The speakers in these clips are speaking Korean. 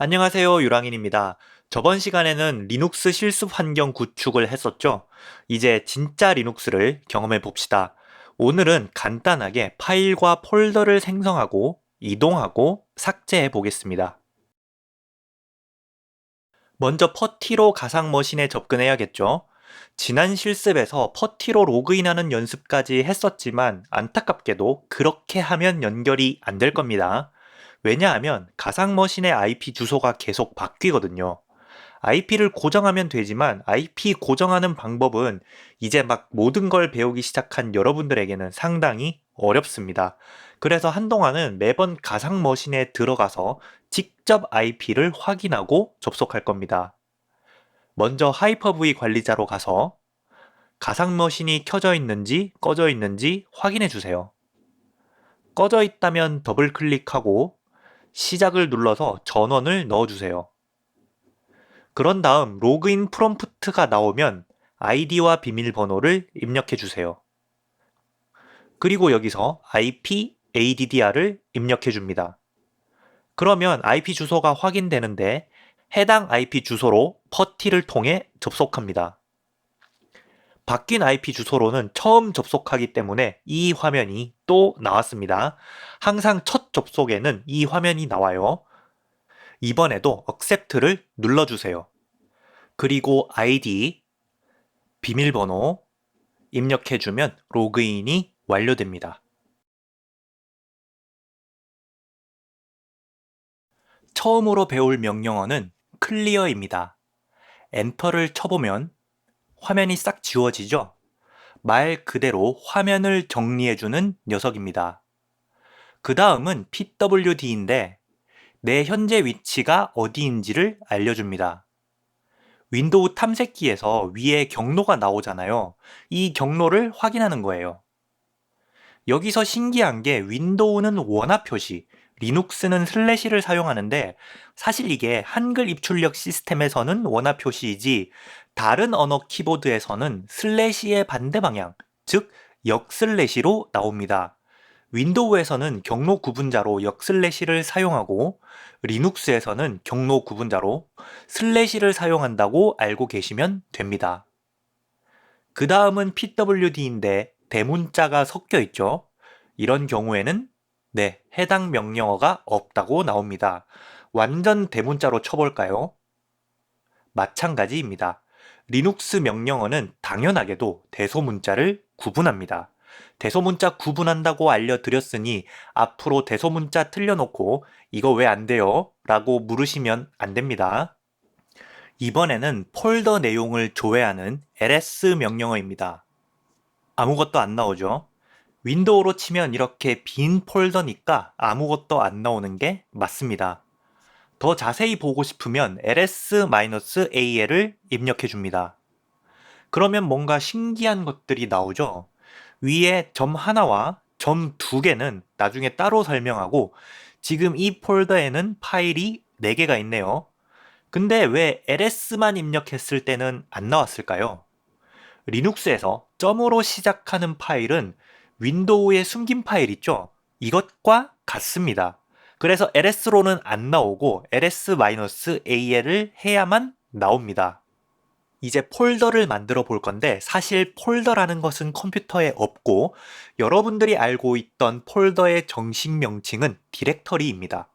안녕하세요. 유랑인입니다. 저번 시간에는 리눅스 실습 환경 구축을 했었죠. 이제 진짜 리눅스를 경험해 봅시다. 오늘은 간단하게 파일과 폴더를 생성하고 이동하고 삭제해 보겠습니다. 먼저 퍼티로 가상 머신에 접근해야겠죠. 지난 실습에서 퍼티로 로그인하는 연습까지 했었지만 안타깝게도 그렇게 하면 연결이 안 될 겁니다. 왜냐하면 가상 머신의 IP 주소가 계속 바뀌거든요. IP를 고정하면 되지만 IP 고정하는 방법은 이제 막 모든 걸 배우기 시작한 여러분들에게는 상당히 어렵습니다. 그래서 한동안은 매번 가상 머신에 들어가서 직접 IP를 확인하고 접속할 겁니다. 먼저 하이퍼V 관리자로 가서 가상 머신이 켜져 있는지 꺼져 있는지 확인해 주세요. 꺼져 있다면 더블 클릭하고 시작을 눌러서 전원을 넣어 주세요. 그런 다음 로그인 프롬프트가 나오면 아이디와 비밀번호를 입력해 주세요. 그리고 여기서 IP ADDR을 입력해 줍니다. 그러면 IP 주소가 확인되는데 해당 IP 주소로 퍼티를 통해 접속합니다. 바뀐 IP 주소로는 처음 접속하기 때문에 이 화면이 또 나왔습니다. 항상 첫 접속에는 이 화면이 나와요. 이번에도 Accept를 눌러주세요. 그리고 아이디, 비밀번호 입력해주면 로그인이 완료됩니다. 처음으로 배울 명령어는 클리어입니다. 엔터를 쳐보면 화면이 싹 지워지죠? 말 그대로 화면을 정리해주는 녀석입니다. 그 다음은 pwd인데 내 현재 위치가 어디인지를 알려줍니다. 윈도우 탐색기에서 위에 경로가 나오잖아요. 이 경로를 확인하는 거예요. 여기서 신기한 게 윈도우는 원화 표시, 리눅스는 슬래시를 사용하는데 사실 이게 한글 입출력 시스템에서는 원화 표시이지 다른 언어 키보드에서는 슬래시의 반대 방향, 즉 역슬래시로 나옵니다. 윈도우에서는 경로 구분자로 역슬래시를 사용하고 리눅스에서는 경로 구분자로 슬래시를 사용한다고 알고 계시면 됩니다. 그 다음은 pwd인데 대문자가 섞여 있죠. 이런 경우에는 해당 명령어가 없다고 나옵니다. 완전 대문자로 쳐볼까요? 마찬가지입니다. 리눅스 명령어는 당연하게도 대소문자를 구분합니다. 대소문자 구분한다고 알려드렸으니 앞으로 대소문자 틀려놓고 이거 왜 안 돼요? 라고 물으시면 안 됩니다. 이번에는 폴더 내용을 조회하는 ls 명령어입니다. 아무것도 안 나오죠? 윈도우로 치면 이렇게 빈 폴더니까 아무것도 안 나오는 게 맞습니다. 더 자세히 보고 싶으면 ls-al을 입력해 줍니다. 그러면 뭔가 신기한 것들이 나오죠? 위에 점 하나와 점 두 개는 나중에 따로 설명하고 지금 이 폴더에는 파일이 4개가 있네요. 근데 왜 ls만 입력했을 때는 안 나왔을까요? 리눅스에서 점으로 시작하는 파일은 윈도우에 숨긴 파일 있죠? 이것과 같습니다. 그래서 ls로는 안 나오고 ls-al을 해야만 나옵니다. 이제 폴더를 만들어 볼 건데 사실 폴더라는 것은 컴퓨터에 없고 여러분들이 알고 있던 폴더의 정식 명칭은 디렉터리입니다.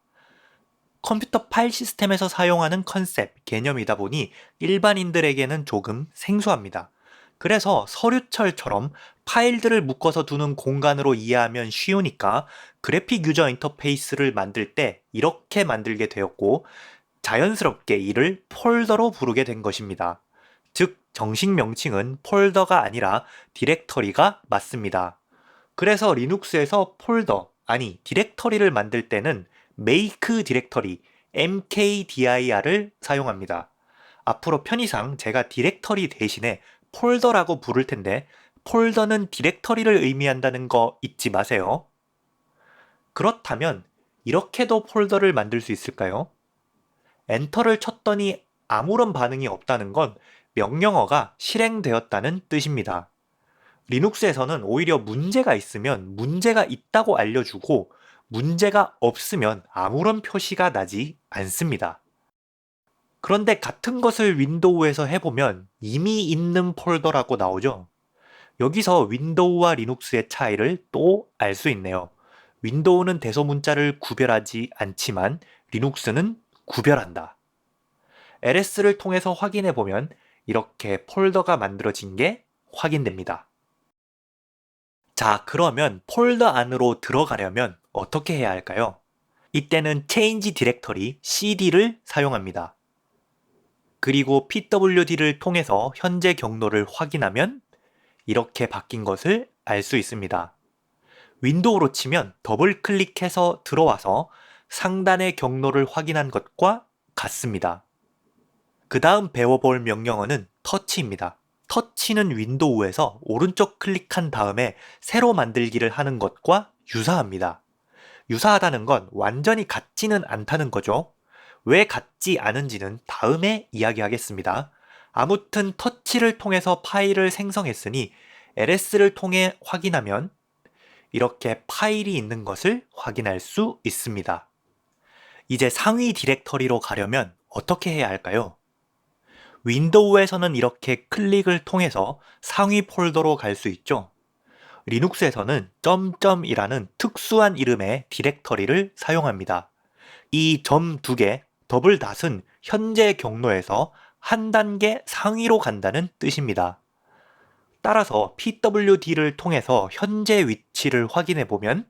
컴퓨터 파일 시스템에서 사용하는 컨셉, 개념이다 보니 일반인들에게는 조금 생소합니다. 그래서 서류철처럼 파일들을 묶어서 두는 공간으로 이해하면 쉬우니까 그래픽 유저 인터페이스를 만들 때 이렇게 만들게 되었고 자연스럽게 이를 폴더로 부르게 된 것입니다. 즉, 정식 명칭은 폴더가 아니라 디렉터리가 맞습니다. 그래서 리눅스에서 폴더, 아니 디렉터리를 만들 때는 make 디렉터리, mkdir을 사용합니다. 앞으로 편의상 제가 디렉터리 대신에 폴더라고 부를 텐데 폴더는 디렉터리를 의미한다는 거 잊지 마세요. 그렇다면 이렇게도 폴더를 만들 수 있을까요? 엔터를 쳤더니 아무런 반응이 없다는 건 명령어가 실행되었다는 뜻입니다. 리눅스에서는 오히려 문제가 있으면 문제가 있다고 알려주고 문제가 없으면 아무런 표시가 나지 않습니다. 그런데 같은 것을 윈도우에서 해보면 이미 있는 폴더라고 나오죠. 여기서 윈도우와 리눅스의 차이를 또 알 수 있네요. 윈도우는 대소문자를 구별하지 않지만 리눅스는 구별한다. LS를 통해서 확인해 보면 이렇게 폴더가 만들어진 게 확인됩니다. 자, 그러면 폴더 안으로 들어가려면 어떻게 해야 할까요? 이때는 change directory cd를 사용합니다. 그리고 pwd를 통해서 현재 경로를 확인하면 이렇게 바뀐 것을 알 수 있습니다. 윈도우로 치면 더블 클릭해서 들어와서 상단의 경로를 확인한 것과 같습니다. 그 다음 배워볼 명령어는 터치입니다. 터치는 윈도우에서 오른쪽 클릭한 다음에 새로 만들기를 하는 것과 유사합니다. 유사하다는 건 완전히 같지는 않다는 거죠. 왜 같지 않은지는 다음에 이야기하겠습니다. 아무튼 터치를 통해서 파일을 생성했으니 LS를 통해 확인하면 이렇게 파일이 있는 것을 확인할 수 있습니다. 이제 상위 디렉터리로 가려면 어떻게 해야 할까요? 윈도우에서는 이렇게 클릭을 통해서 상위 폴더로 갈 수 있죠. 리눅스에서는 점점이라는 특수한 이름의 디렉터리를 사용합니다. 이 점 두 개, 더블 닷은 현재 경로에서 한 단계 상위로 간다는 뜻입니다. 따라서 pwd를 통해서 현재 위치를 확인해 보면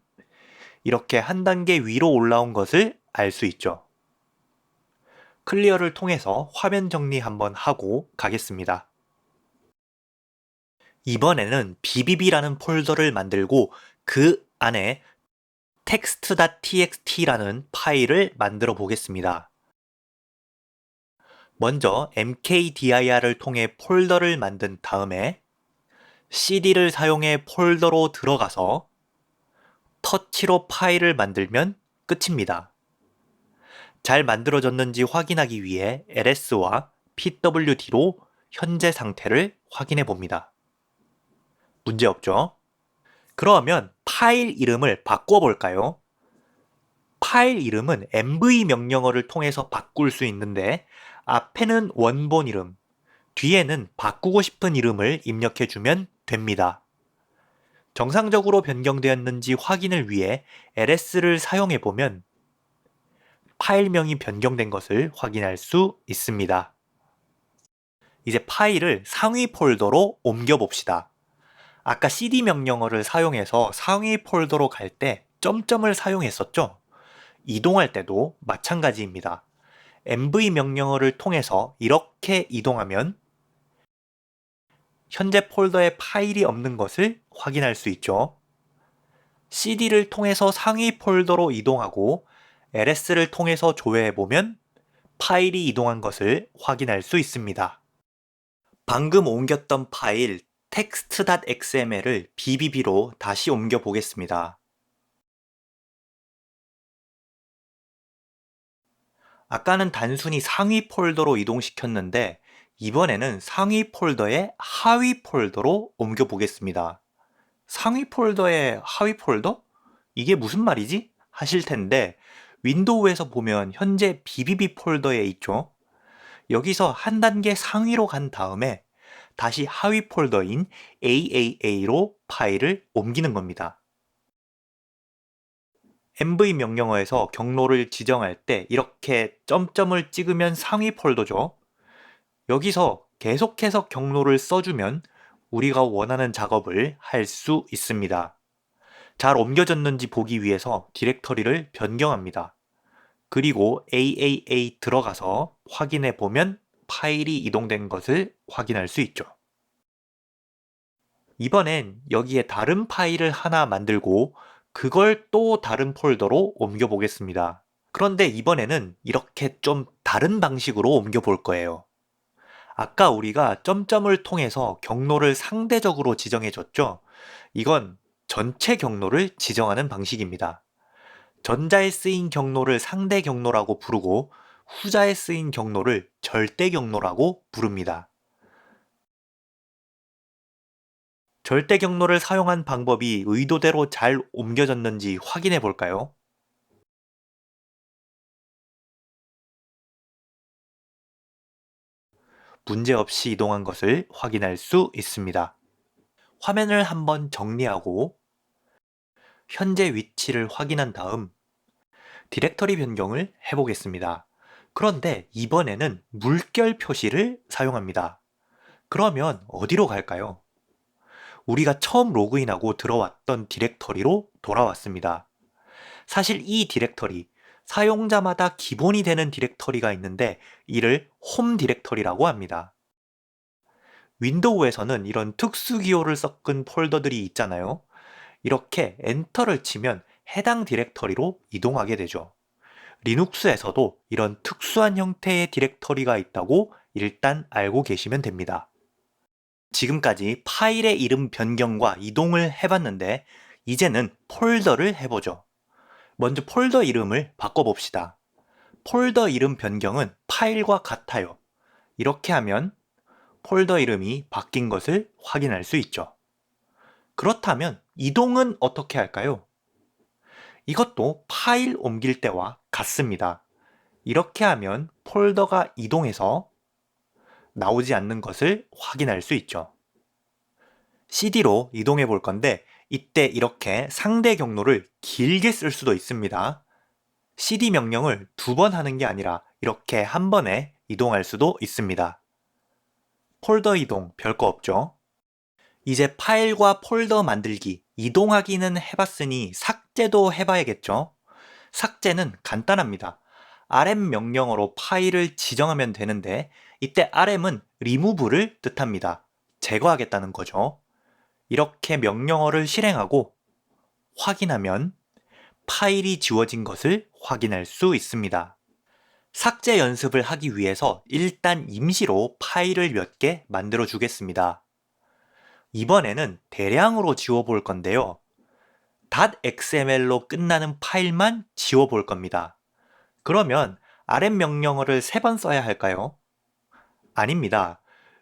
이렇게 한 단계 위로 올라온 것을 알 수 있죠. 클리어를 통해서 화면 정리 한번 하고 가겠습니다. 이번에는 bbb라는 폴더를 만들고 그 안에 text.txt라는 파일을 만들어 보겠습니다. 먼저 mkdir을 통해 폴더를 만든 다음에 cd를 사용해 폴더로 들어가서 터치로 파일을 만들면 끝입니다. 잘 만들어졌는지 확인하기 위해 ls와 pwd로 현재 상태를 확인해 봅니다. 문제 없죠? 그러면 파일 이름을 바꿔볼까요? 파일 이름은 mv 명령어를 통해서 바꿀 수 있는데 앞에는 원본 이름, 뒤에는 바꾸고 싶은 이름을 입력해주면 됩니다. 정상적으로 변경되었는지 확인을 위해 ls를 사용해보면 파일명이 변경된 것을 확인할 수 있습니다. 이제 파일을 상위 폴더로 옮겨봅시다. 아까 cd 명령어를 사용해서 상위 폴더로 갈 때 점점을 사용했었죠? 이동할 때도 마찬가지입니다. mv 명령어를 통해서 이렇게 이동하면 현재 폴더에 파일이 없는 것을 확인할 수 있죠. cd를 통해서 상위 폴더로 이동하고 ls를 통해서 조회해보면 파일이 이동한 것을 확인할 수 있습니다. 방금 옮겼던 파일 text.xml을 bbb로 다시 옮겨 보겠습니다. 아까는 단순히 상위 폴더로 이동시켰는데 이번에는 상위 폴더의 하위 폴더로 옮겨 보겠습니다. 상위 폴더의 하위 폴더? 이게 무슨 말이지? 하실 텐데 윈도우에서 보면 현재 bbb 폴더에 있죠. 여기서 한 단계 상위로 간 다음에 다시 하위 폴더인 AAA로 파일을 옮기는 겁니다. mv 명령어에서 경로를 지정할 때 이렇게 점점을 찍으면 상위 폴더죠. 여기서 계속해서 경로를 써주면 우리가 원하는 작업을 할 수 있습니다. 잘 옮겨졌는지 보기 위해서 디렉터리를 변경합니다. 그리고 AAA 들어가서 확인해 보면 파일이 이동된 것을 확인할 수 있죠. 이번엔 여기에 다른 파일을 하나 만들고 그걸 또 다른 폴더로 옮겨 보겠습니다. 그런데 이번에는 이렇게 좀 다른 방식으로 옮겨 볼 거예요. 아까 우리가 점점을 통해서 경로를 상대적으로 지정해 줬죠? 이건 전체 경로를 지정하는 방식입니다. 전자에 쓰인 경로를 상대 경로라고 부르고 후자에 쓰인 경로를 절대 경로라고 부릅니다. 절대 경로를 사용한 방법이 의도대로 잘 옮겨졌는지 확인해 볼까요? 문제없이 이동한 것을 확인할 수 있습니다. 화면을 한번 정리하고 현재 위치를 확인한 다음 디렉터리 변경을 해보겠습니다. 그런데 이번에는 물결 표시를 사용합니다. 그러면 어디로 갈까요? 우리가 처음 로그인하고 들어왔던 디렉터리로 돌아왔습니다. 사실 이 디렉터리, 사용자마다 기본이 되는 디렉터리가 있는데 이를 홈 디렉터리라고 합니다. 윈도우에서는 이런 특수 기호를 섞은 폴더들이 있잖아요. 이렇게 엔터를 치면 해당 디렉터리로 이동하게 되죠. 리눅스에서도 이런 특수한 형태의 디렉터리가 있다고 일단 알고 계시면 됩니다. 지금까지 파일의 이름 변경과 이동을 해봤는데 이제는 폴더를 해보죠. 먼저 폴더 이름을 바꿔봅시다. 폴더 이름 변경은 파일과 같아요. 이렇게 하면 폴더 이름이 바뀐 것을 확인할 수 있죠. 그렇다면 이동은 어떻게 할까요? 이것도 파일 옮길 때와 같습니다. 이렇게 하면 폴더가 이동해서 나오지 않는 것을 확인할 수 있죠. CD로 이동해 볼 건데 이때 이렇게 상대 경로를 길게 쓸 수도 있습니다. CD 명령을 2번 하는 게 아니라 이렇게 한 번에 이동할 수도 있습니다. 폴더 이동 별거 없죠? 이제 파일과 폴더 만들기, 이동하기는 해봤으니 삭제도 해봐야겠죠? 삭제는 간단합니다. rm 명령어로 파일을 지정하면 되는데 이때 rm은 remove를 뜻합니다. 제거하겠다는 거죠. 이렇게 명령어를 실행하고 확인하면 파일이 지워진 것을 확인할 수 있습니다. 삭제 연습을 하기 위해서 일단 임시로 파일을 몇 개 만들어 주겠습니다. 이번에는 대량으로 지워볼 건데요. .xml로 끝나는 파일만 지워볼 겁니다. 그러면 rm 명령어를 3번 써야 할까요? 아닙니다.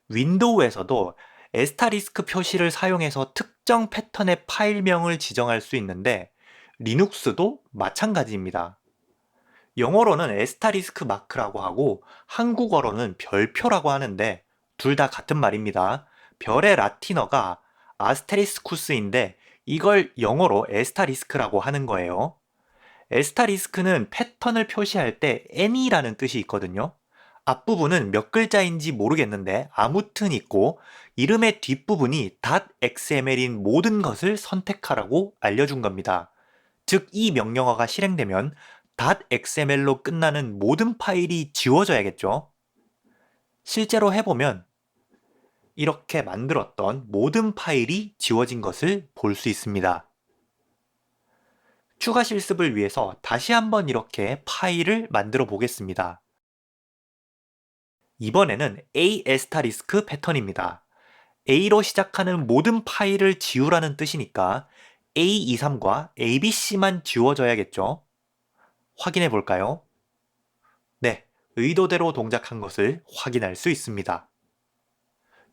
윈도우에서도 에스타리스크 표시를 사용해서 특정 패턴의 파일명을 지정할 수 있는데 리눅스도 마찬가지입니다. 영어로는 에스타리스크 마크라고 하고 한국어로는 별표라고 하는데 둘 다 같은 말입니다. 별의 라틴어가 아스테리스쿠스인데 이걸 영어로 에스타리스크라고 하는 거예요. 에스타리스크는 패턴을 표시할 때 any라는 뜻이 있거든요. 앞부분은 몇 글자인지 모르겠는데 아무튼 있고 이름의 뒷부분이 .xml인 모든 것을 선택하라고 알려준 겁니다. 즉 이 명령어가 실행되면 .xml로 끝나는 모든 파일이 지워져야겠죠. 실제로 해보면 이렇게 만들었던 모든 파일이 지워진 것을 볼 수 있습니다. 추가 실습을 위해서 다시 한번 이렇게 파일을 만들어 보겠습니다. 이번에는 A*리스크 패턴입니다. A로 시작하는 모든 파일을 지우라는 뜻이니까 A23과 ABC만 지워져야겠죠? 확인해 볼까요? 네, 의도대로 동작한 것을 확인할 수 있습니다.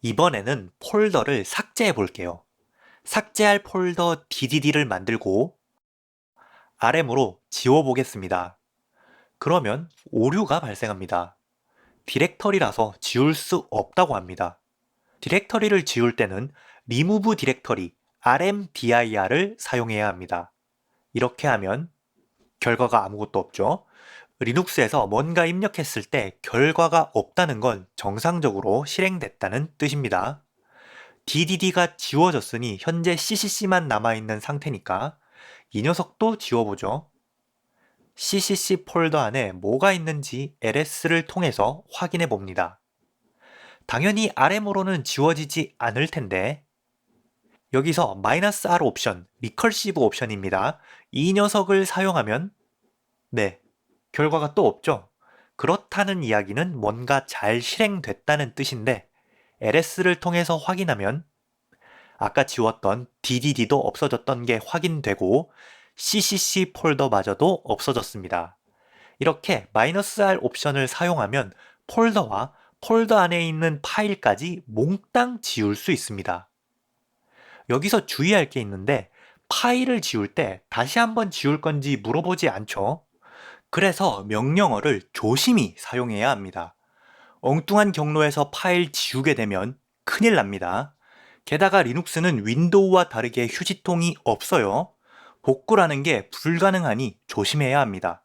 이번에는 폴더를 삭제해 볼게요. 삭제할 폴더 DDD를 만들고 RM으로 지워보겠습니다. 그러면 오류가 발생합니다. 디렉터리라서 지울 수 없다고 합니다. 디렉터리를 지울 때는 remove 디렉터리 rmdir을 사용해야 합니다. 이렇게 하면 결과가 아무것도 없죠. 리눅스에서 뭔가 입력했을 때 결과가 없다는 건 정상적으로 실행됐다는 뜻입니다. DDD가 지워졌으니 현재 CCC만 남아있는 상태니까 이 녀석도 지워보죠. CCC 폴더 안에 뭐가 있는지 LS를 통해서 확인해 봅니다. 당연히 RM으로는 지워지지 않을 텐데 여기서 -R 옵션, 리컬시브 옵션입니다. 이 녀석을 사용하면 네, 결과가 또 없죠. 그렇다는 이야기는 뭔가 잘 실행됐다는 뜻인데 LS를 통해서 확인하면 아까 지웠던 DDD도 없어졌던 게 확인되고 CCC 폴더마저도 없어졌습니다. 이렇게 -R 옵션을 사용하면 폴더와 폴더 안에 있는 파일까지 몽땅 지울 수 있습니다. 여기서 주의할 게 있는데 파일을 지울 때 다시 한번 지울 건지 물어보지 않죠. 그래서 명령어를 조심히 사용해야 합니다. 엉뚱한 경로에서 파일 지우게 되면 큰일 납니다. 게다가 리눅스는 윈도우와 다르게 휴지통이 없어요. 복구라는 게 불가능하니 조심해야 합니다.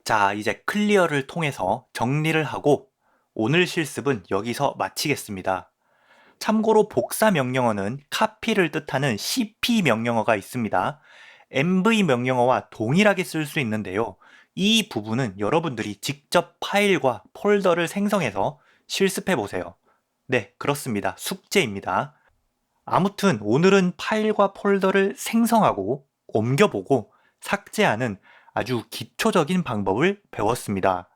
자, 이제 클리어를 통해서 정리를 하고 오늘 실습은 여기서 마치겠습니다. 참고로 복사 명령어는 카피를 뜻하는 cp 명령어가 있습니다. mv 명령어와 동일하게 쓸 수 있는데요. 이 부분은 여러분들이 직접 파일과 폴더를 생성해서 실습해 보세요. 네, 그렇습니다. 숙제입니다. 아무튼 오늘은 파일과 폴더를 생성하고 옮겨보고 삭제하는 아주 기초적인 방법을 배웠습니다.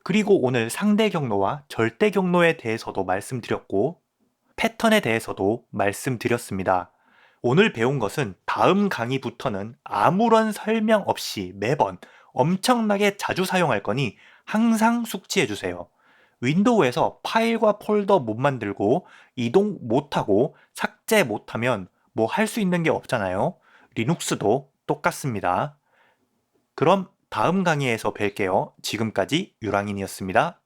그리고 오늘 상대 경로와 절대 경로에 대해서도 말씀드렸고 패턴에 대해서도 말씀드렸습니다. 오늘 배운 것은 다음 강의부터는 아무런 설명 없이 매번 엄청나게 자주 사용할 거니 항상 숙지해 주세요. 윈도우에서 파일과 폴더 못 만들고 이동 못하고 삭제 못하면 뭐 할 수 있는 게 없잖아요. 리눅스도 똑같습니다. 그럼 다음 강의에서 뵐게요. 지금까지 유랑인이었습니다.